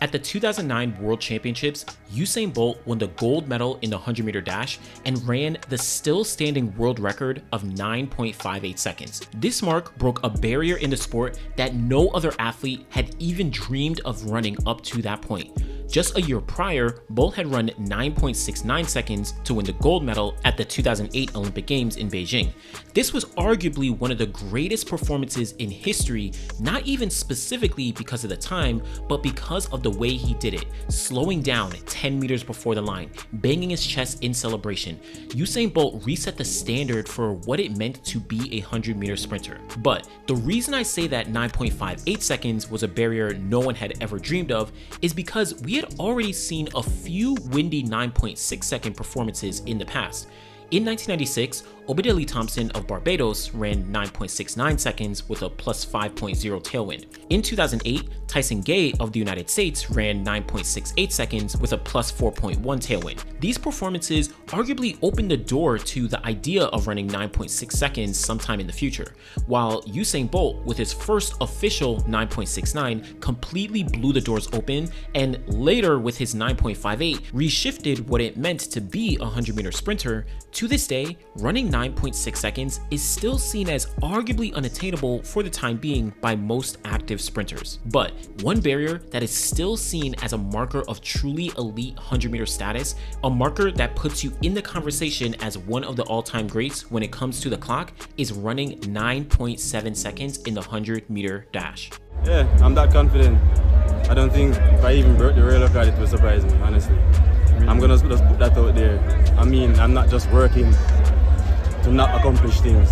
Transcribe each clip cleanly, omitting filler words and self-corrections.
At the 2009 World Championships, Usain Bolt won the gold medal in the 100-meter dash and ran the still-standing world record of 9.58 seconds. This mark broke a barrier in the sport that no other athlete had even dreamed of running up to that point. Just a year prior, Bolt had run 9.69 seconds to win the gold medal at the 2008 Olympic Games in Beijing. This was arguably one of the greatest performances in history, not even specifically because of the time, but because of the way he did it, slowing down 10 meters before the line, banging his chest in celebration. Usain Bolt reset the standard for what it meant to be a 100-meter sprinter. But the reason I say that 9.58 seconds was a barrier no one had ever dreamed of is because we had already seen a few windy 9.6 second performances in the past. In 1996, Kishane Thompson of Barbados ran 9.69 seconds with a plus 5.0 tailwind. In 2008, Tyson Gay of the United States ran 9.68 seconds with a plus 4.1 tailwind. These performances arguably opened the door to the idea of running 9.6 seconds sometime in the future, while Usain Bolt, with his first official 9.69, completely blew the doors open, and later with his 9.58 reshifted what it meant to be a 100-meter sprinter. To this day, running 9.6 seconds is still seen as arguably unattainable for the time being by most active sprinters. But one barrier that is still seen as a marker of truly elite 100-meter status, a marker that puts you in the conversation as one of the all-time greats when it comes to the clock, is running 9.7 seconds in the 100-meter dash. Yeah, I'm that confident. I don't think if I even broke the rail record, it would surprise me, honestly. I'm gonna just put that out there. I mean, I'm not just working to not accomplish things.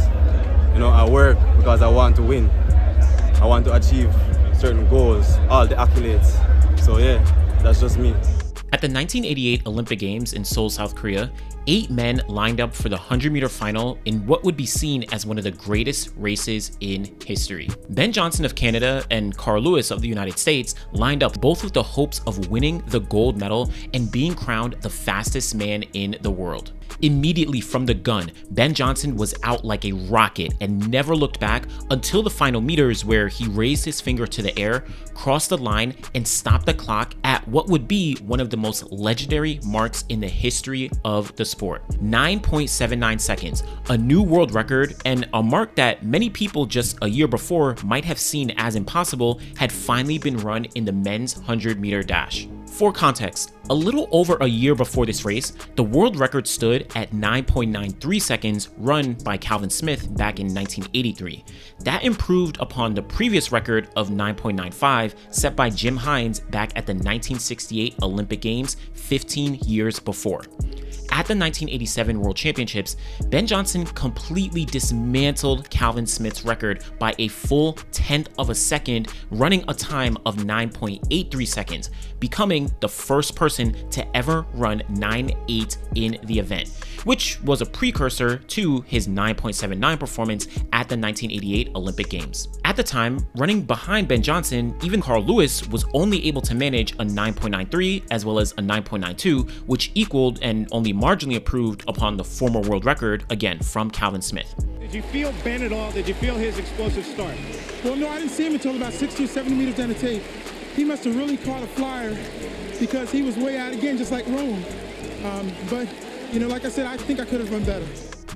You know, I work because I want to win. I want to achieve certain goals, all the accolades. So yeah, that's just me. At the 1988 Olympic Games in Seoul, South Korea, 8 men lined up for the 100-meter final in what would be seen as one of the greatest races in history. Ben Johnson of Canada and Carl Lewis of the United States lined up, both with the hopes of winning the gold medal and being crowned the fastest man in the world. Immediately from the gun, Ben Johnson was out like a rocket and never looked back until the final meters, where he raised his finger to the air, crossed the line, and stopped the clock at what would be one of the most legendary marks in the history of the sport. 9.79 seconds, a new world record, and a mark that many people just a year before might have seen as impossible, had finally been run in the men's 100-meter dash. For context, a little over a year before this race, the world record stood at 9.93 seconds, run by Calvin Smith back in 1983. That improved upon the previous record of 9.95 set by Jim Hines back at the 1968 Olympic Games 15 years before. At the 1987 World Championships, Ben Johnson completely dismantled Calvin Smith's record by a full tenth of a second, running a time of 9.83 seconds, becoming the first person to ever run 9.8 in the event, which was a precursor to his 9.79 performance at the 1988 Olympic Games. At the time, running behind Ben Johnson, even Carl Lewis was only able to manage a 9.93 as well as a 9.92, which equaled and only marginally improved upon the former world record, again from Calvin Smith. Did you feel Ben at all? Did you feel his explosive start? Well, no, I didn't see him until about 60 or 70 meters down the tape. He must have really caught a flyer because he was way out again, just like Rome. But, you know, like I said, I think I could have run better.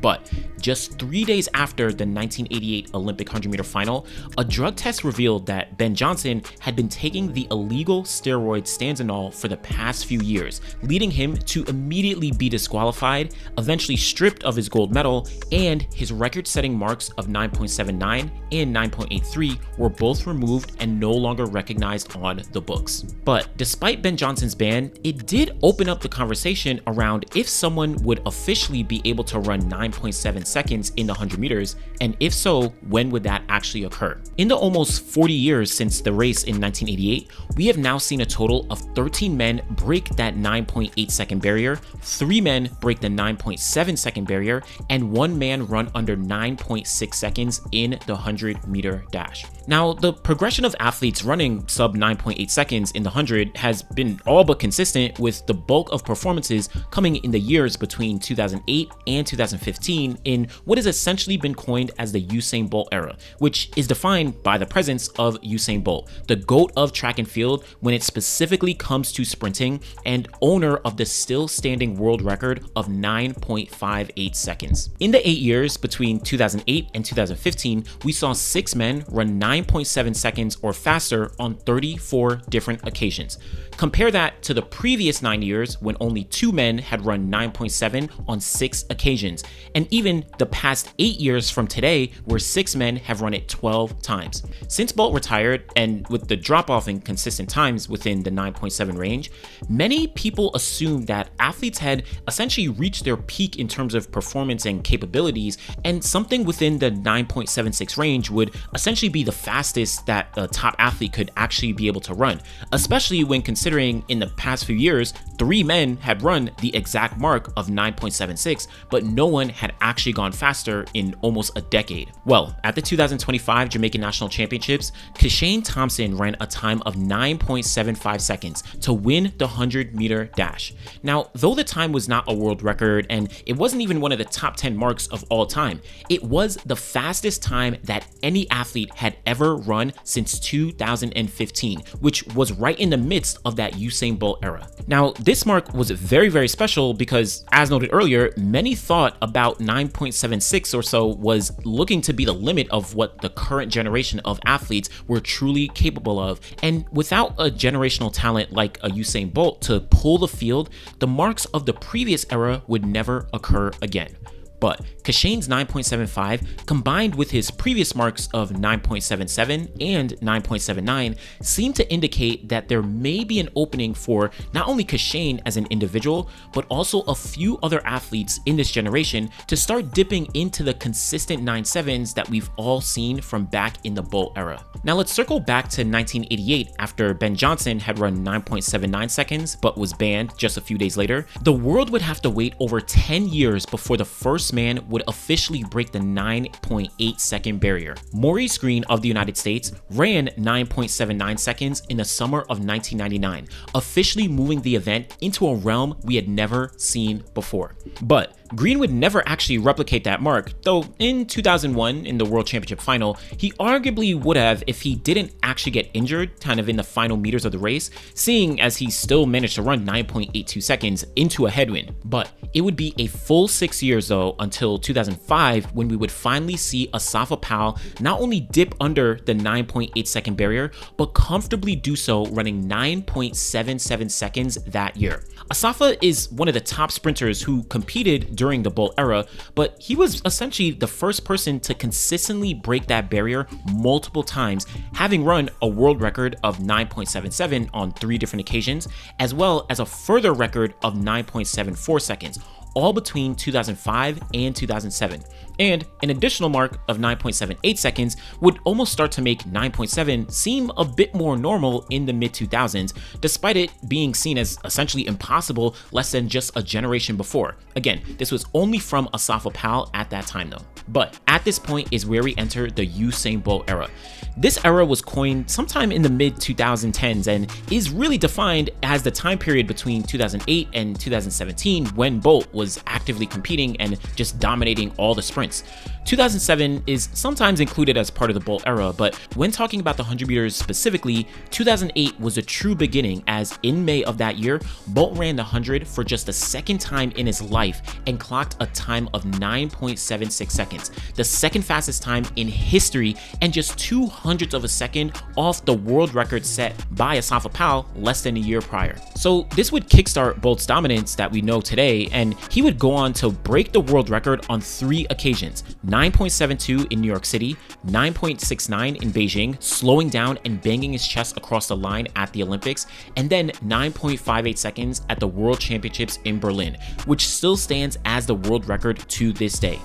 But just 3 days after the 1988 Olympic 100-meter final, a drug test revealed that Ben Johnson had been taking the illegal steroid stanzanol for the past few years, leading him to immediately be disqualified, eventually stripped of his gold medal, and his record-setting marks of 9.79 and 9.83 were both removed and no longer recognized on the books. But despite Ben Johnson's ban, it did open up the conversation around if someone would officially be able to run 9.7 seconds in the 100 meters, and if so, when would that actually occur? In the almost 40 years since the race in 1988, we have now seen a total of 13 men break that 9.8 second barrier, 3 men break the 9.7 second barrier, and 1 man run under 9.6 seconds in the 100-meter dash. Now, the progression of athletes running sub 9.8 seconds in the 100 has been all but consistent, with the bulk of performances coming in the years between 2008 and 2015 in what has essentially been coined as the Usain Bolt era, which is defined by the presence of Usain Bolt, the GOAT of track and field when it specifically comes to sprinting and owner of the still standing world record of 9.58 seconds. In the 8 years between 2008 and 2015, we saw 6 men run 9.7 seconds or faster on 34 different occasions. Compare that to the previous 9 years when only 2 men had run 9.7 on 6 occasions, and even the past 8 years from today where 6 men have run it 12 times. Since Bolt retired, and with the drop-off in consistent times within the 9.7 range, many people assumed that athletes had essentially reached their peak in terms of performance and capabilities, and something within the 9.76 range would essentially be the fastest that a top athlete could actually be able to run, especially when considering in the past few years, 3 men had run the exact mark of 9.76, but no one had actually gone faster in almost a decade. Well, at the 2025 Jamaican National Championships, Kishane Thompson ran a time of 9.75 seconds to win the 100-meter dash. Now, though the time was not a world record and it wasn't even one of the top 10 marks of all time, it was the fastest time that any athlete had ever run since 2015, which was right in the midst of that Usain Bolt era. Now, this mark was very special because, as noted earlier, many thought about 9.76 or so was looking to be the limit of what the current generation of athletes were truly capable of. And without a generational talent like a Usain Bolt to pull the field, the marks of the previous era would never occur again. But Kishane's 9.75 combined with his previous marks of 9.77 and 9.79 seem to indicate that there may be an opening for not only Kishane as an individual, but also a few other athletes in this generation to start dipping into the consistent 9.7s that we've all seen from back in the Bolt era. Now let's circle back to 1988 after Ben Johnson had run 9.79 seconds but was banned just a few days later. The world would have to wait over 10 years before the first man would officially break the 9.8 second barrier. Maurice Greene of the United States ran 9.79 seconds in the summer of 1999, officially moving the event into a realm we had never seen before. But Greene would never actually replicate that mark, though in 2001 in the World Championship final, he arguably would have if he didn't actually get injured kind of in the final meters of the race, seeing as he still managed to run 9.82 seconds into a headwind. But it would be a full 6 years though until 2005 when we would finally see Asafa Powell not only dip under the 9.8 second barrier, but comfortably do so running 9.77 seconds that year. Asafa is one of the top sprinters who competed during the Bolt era, but he was essentially the first person to consistently break that barrier multiple times, having run a world record of 9.77 on 3 different occasions, as well as a further record of 9.74 seconds, all between 2005 and 2007. And an additional mark of 9.78 seconds would almost start to make 9.7 seem a bit more normal in the mid-2000s, despite it being seen as essentially impossible less than just a generation before. Again, this was only from Asafa Powell at that time though. But at this point is where we enter the Usain Bolt era. This era was coined sometime in the mid-2010s and is really defined as the time period between 2008 and 2017 when Bolt was actively competing and just dominating all the sprints. 2007 is sometimes included as part of the Bolt era, but when talking about the 100 meters specifically, 2008 was a true beginning as in May of that year, Bolt ran the 100 for just the second time in his life and clocked a time of 9.76 seconds, the second fastest time in history and just 0.02 of a second off the world record set by Asafa Powell less than a year prior. So this would kickstart Bolt's dominance that we know today, and he would go on to break the world record on 3 occasions: 9.72 in New York City, 9.69 in Beijing, slowing down and banging his chest across the line at the Olympics, and then 9.58 seconds at the World Championships in Berlin, which still stands as the world record to this day.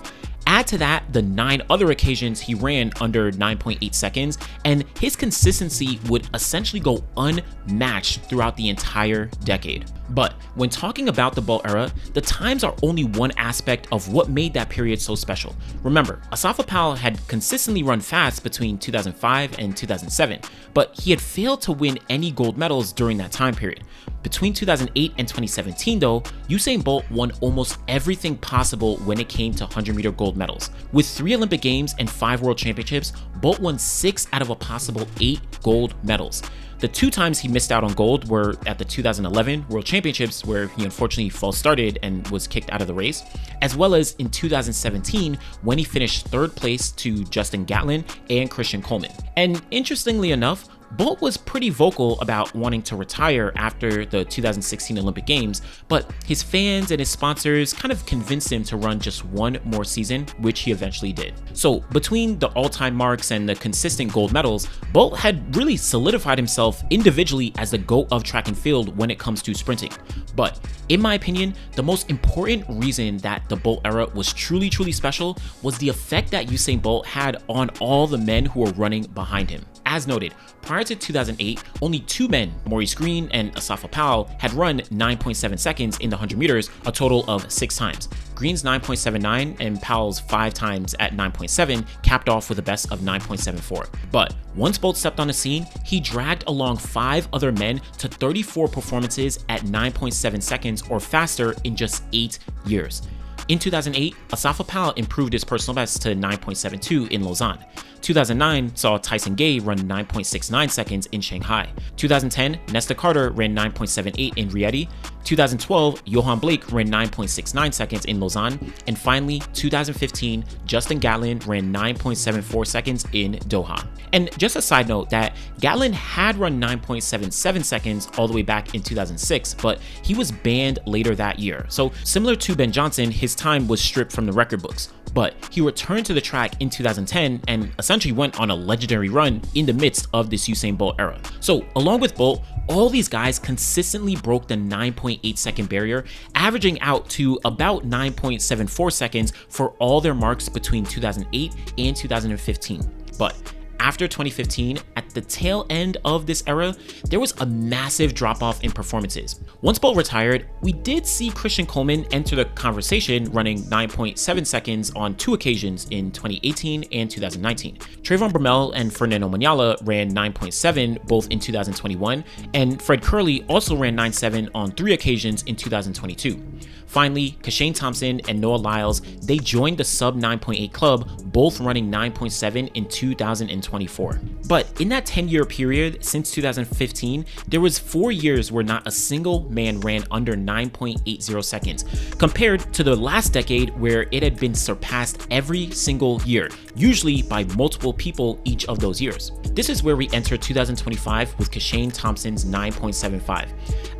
Add to that the 9 other occasions he ran under 9.8 seconds, and his consistency would essentially go unmatched throughout the entire decade. But when talking about the Bolt era, the times are only one aspect of what made that period so special. Remember, Asafa Powell had consistently run fast between 2005 and 2007, but he had failed to win any gold medals during that time period. Between 2008 and 2017 though, Usain Bolt won almost everything possible when it came to 100-meter gold medals. With 3 Olympic Games and 5 World Championships, Bolt won 6 out of a possible 8 gold medals. The 2 times he missed out on gold were at the 2011 World Championships, where he unfortunately false started and was kicked out of the race, as well as in 2017 when he finished 3rd place to Justin Gatlin and Christian Coleman. And interestingly enough, Bolt was pretty vocal about wanting to retire after the 2016 Olympic Games, but his fans and his sponsors kind of convinced him to run just 1 more season, which he eventually did. So between the all-time marks and the consistent gold medals, Bolt had really solidified himself individually as the GOAT of track and field when it comes to sprinting. But in my opinion, the most important reason that the Bolt era was truly special was the effect that Usain Bolt had on all the men who were running behind him. As noted, prior to 2008, only 2 men, Maurice Greene and Asafa Powell, had run 9.7 seconds in the 100 meters, a total of 6 times. Greene's 9.79 and Powell's 5 times at 9.7 capped off with a best of 9.74. But once Bolt stepped on the scene, he dragged along 5 other men to 34 performances at 9.7 seconds or faster in just 8 years. In 2008, Asafa Powell improved his personal best to 9.72 in Lausanne. 2009 saw Tyson Gay run 9.69 seconds in Shanghai. 2010, Nesta Carter ran 9.78 in Rieti. 2012, Johan Blake ran 9.69 seconds in Lausanne. And finally, 2015, Justin Gatlin ran 9.74 seconds in Doha. And just a side note that Gatlin had run 9.77 seconds all the way back in 2006, but he was banned later that year. So similar to Ben Johnson, his time was stripped from the record books. But he returned to the track in 2010 and essentially went on a legendary run in the midst of this Usain Bolt era. So along with Bolt, all these guys consistently broke the 9.8 second barrier, averaging out to about 9.74 seconds for all their marks between 2008 and 2015. But after 2015, at the tail end of this era, there was a massive drop-off in performances. Once Bolt retired, we did see Christian Coleman enter the conversation, running 9.7 seconds on 2 occasions in 2018 and 2019. Trayvon Bromell and Fernando Manyala ran 9.7 both in 2021, and Fred Curley also ran 9.7 on 3 occasions in 2022. Finally, Kishane Thompson and Noah Lyles, they joined the sub 9.8 club, both running 9.7 in 2024. But in that 10-year period since 2015, there was 4 years where not a single man ran under 9.80 seconds, compared to the last decade where it had been surpassed every single year, usually by multiple people each of those years. This is where we enter 2025 with Kishane Thompson's 9.75.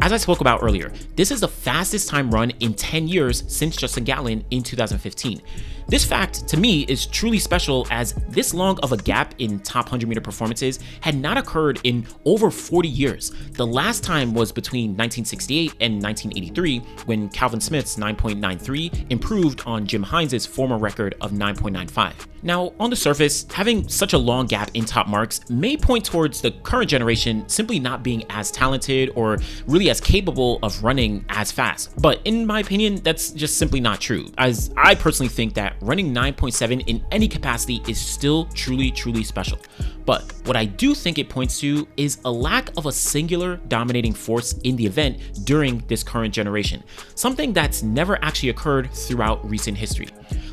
As I spoke about earlier, this is the fastest time run in 10 years since Justin Gatlin in 2015. This fact, to me, is truly special, as this long of a gap in top 100-meter performances had not occurred in over 40 years. The last time was between 1968 and 1983, when Calvin Smith's 9.93 improved on Jim Hines' former record of 9.95. Now, on the surface, having such a long gap in top marks may point towards the current generation simply not being as talented or really as capable of running as fast. But in my opinion, that's just simply not true, as I personally think that running 9.7 in any capacity is still truly special. But what I do think it points to is a lack of a singular dominating force in the event during this current generation, something that's never actually occurred throughout recent history.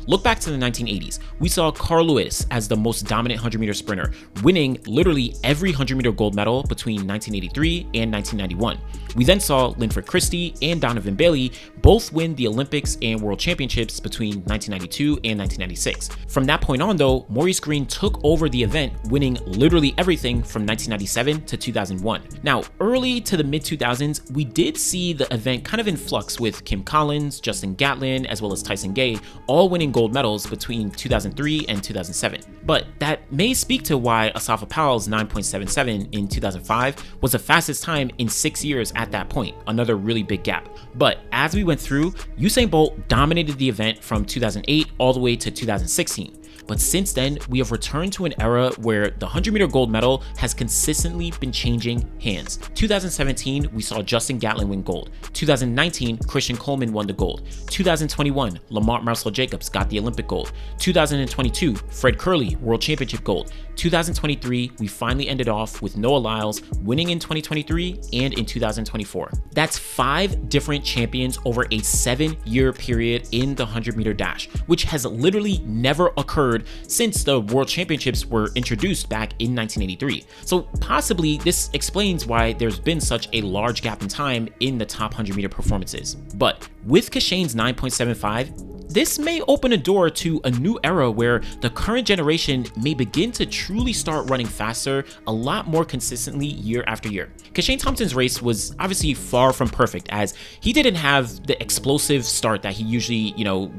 Look back to the 1980s. We saw Carl Lewis as the most dominant 100-meter sprinter, winning literally every 100-meter gold medal between 1983 and 1991. We then saw Linford Christie and Donovan Bailey both win the Olympics and World Championships between 1992 and 1996. From that point on, though, Maurice Greene took over the event, winning literally everything from 1997 to 2001. Now, early to the mid-2000s, we did see the event kind of in flux, with Kim Collins, Justin Gatlin, as well as Tyson Gay all winning gold medals between 2003 and 2007. But that may speak to why Asafa Powell's 9.77 in 2005 was the fastest time in 6 years at that point, another really big gap. But as we went through, Usain Bolt dominated the event from 2008 all the way to 2016. But since then, we have returned to an era where the 100-meter gold medal has consistently been changing hands. 2017, we saw Justin Gatlin win gold. 2019, Christian Coleman won the gold. 2021, Lamont Marcel Jacobs got the Olympic gold. 2022, Fred Kerley, World Championship gold. 2023, we finally ended off with Noah Lyles winning in 2023 and in 2024. That's 5 different champions over a 7-year period in the 100-meter dash, which has literally never occurred since the World Championships were introduced back in 1983. So possibly this explains why there's been such a large gap in time in the top 100-meter performances. But with Kishane's 9.75, this may open a door to a new era where the current generation may begin to truly start running faster a lot more consistently year after year. Kishane Thompson's race was obviously far from perfect, as he didn't have the explosive start that he usually,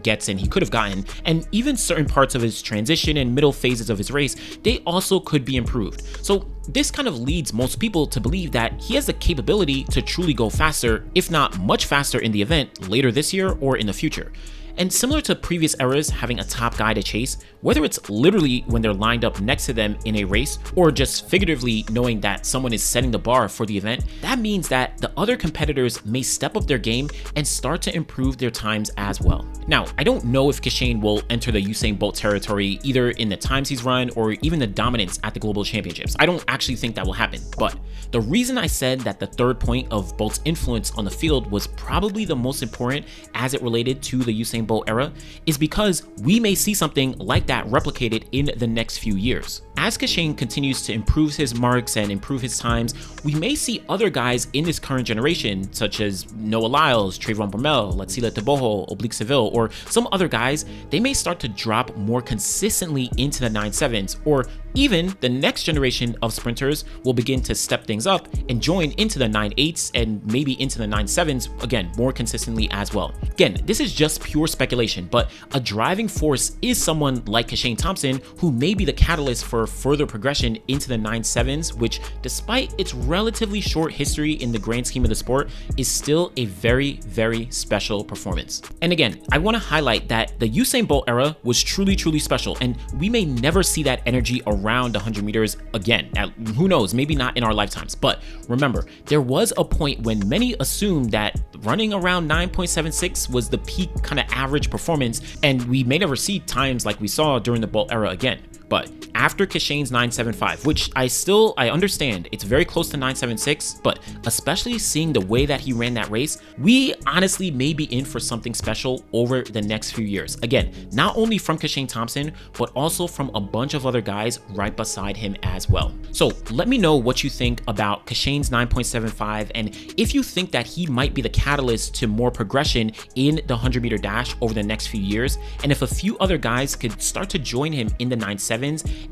gets and he could have gotten, and even certain parts of his transition and middle phases of his race, they also could be improved. So this kind of leads most people to believe that he has the capability to truly go faster, if not much faster in the event later this year or in the future. And similar to previous eras having a top guy to chase, whether it's literally when they're lined up next to them in a race or just figuratively knowing that someone is setting the bar for the event, that means that the other competitors may step up their game and start to improve their times as well. Now, I don't know if Kishane will enter the Usain Bolt territory either in the times he's run or even the dominance at the global championships. I don't actually think that will happen, but the reason I said that the third point of Bolt's influence on the field was probably the most important as it related to the Usain Bolt era is because we may see something like that replicated in the next few years. As Kishane continues to improve his marks and improve his times, we may see other guys in this current generation, such as Noah Lyles, Trayvon Bromell, Latsila Teboho, Oblique Seville, or some other guys, they may start to drop more consistently into the 9.7s, or even the next generation of sprinters will begin to step things up and join into the 9.8s and maybe into the 9.7s, again, more consistently as well. Again, this is just pure speculation, but a driving force is someone like Kishane Thompson who may be the catalyst for further progression into the 9.7s, which despite its relatively short history in the grand scheme of the sport is still a very, very special performance. And again, I want to highlight that the Usain Bolt era was truly, truly special, and we may never see that energy around 100 meters again. Who knows, maybe not in our lifetimes, but remember, there was a point when many assumed that running around 9.76 was the peak kind of average performance, and we may never see times like we saw during the Bolt era again. But after Kishane's 9.75, which I understand it's very close to 9.76, but especially seeing the way that he ran that race, we honestly may be in for something special over the next few years. Again, not only from Kishane Thompson, but also from a bunch of other guys right beside him as well. So let me know what you think about Kishane's 9.75 and if you think that he might be the catalyst to more progression in the 100-meter dash over the next few years, and if a few other guys could start to join him in the 9.7s,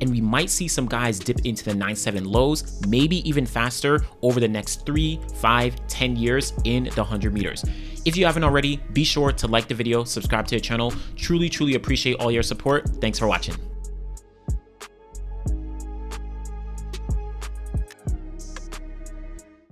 and we might see some guys dip into the 9.7 lows, maybe even faster over the next 3, 5, 10 years in the 100 meters. If you haven't already, be sure to like the video, subscribe to the channel. Truly, truly appreciate all your support. Thanks for watching.